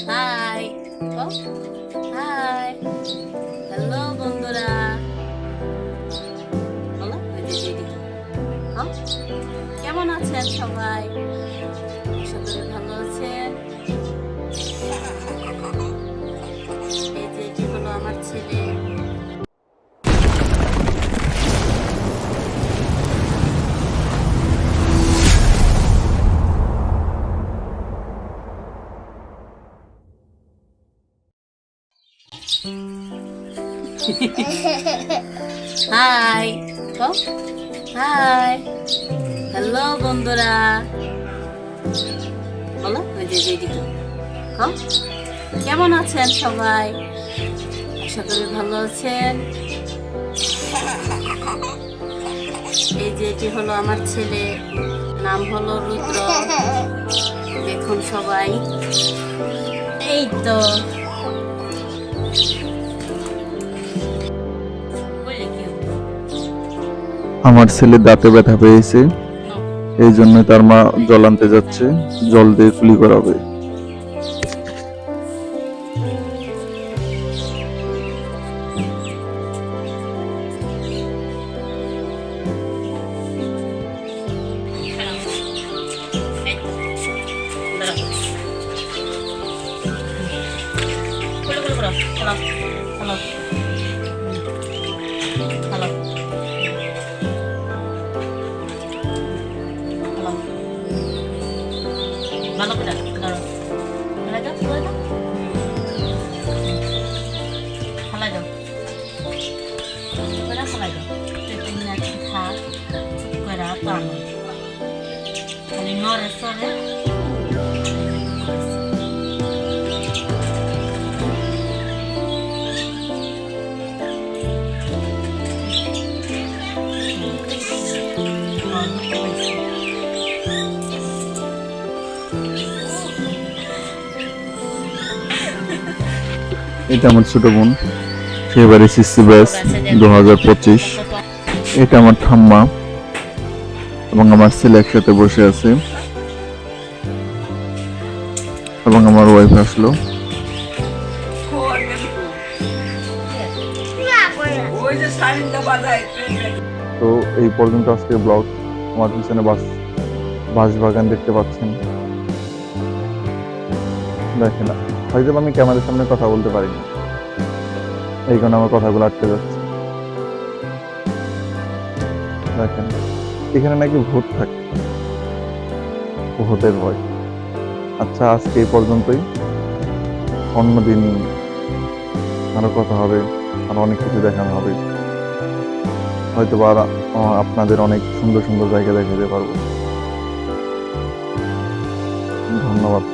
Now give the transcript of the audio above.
High, high, hello বন্ধুরা, বলো কেমন আছেন সবাই? আশা করি ভালো আছেন। এই যে এটি হলো আমার ছেলে। হাই, হাই, হ্যালো বন্ধুরা, বলো কেমন আছেন সবাই? আশা করি ভালো আছেন। এই যে এটি হলো আমার ছেলে, নাম হলো রুদ্র। দেখুন সবাই, এই তো আমার ছেলে দাঁতে ব্যথা পেয়েছে, এই জন্য তার মা জল আনতে যাচ্ছে, জল দিয়ে কুলি করাবে। ভালো করে ধরো, ফেলাই দাও, ফেলাই দাও, ফেলাই দাও, করে ফেলাই দাও। তুই নাকি থাক করে টানো, খালি নড়ে চড়ে। এটা আমার ছোট বোন, সে এবারে সিসি ব্যাচ 2025। এটা আমার ঠাম্মা এবং আমার ছেলে একসাথে বসে আছে এবং আমার ওয়াইফ আসলো। তো এই পর্যন্ত আজকের ব্লগ। আমার পিছনে বাঁশবাগান দেখতে পাচ্ছেন, দেখেন হয়তো আমি ক্যামেরার সামনে কথা বলতে পারি না, এই কারণে আমার কথাগুলো আটকে যাচ্ছে। দেখেন এখানে নাকি ভূত থাকে, ভূতের ভয়। আচ্ছা, আজকে এই পর্যন্তই। অন্যদিন আরো কথা হবে, আরো অনেক কিছু দেখানো হবে, হয়তো বা আপনাদের অনেক সুন্দর সুন্দর জায়গা দেখাতে পারবো। ধন্যবাদ।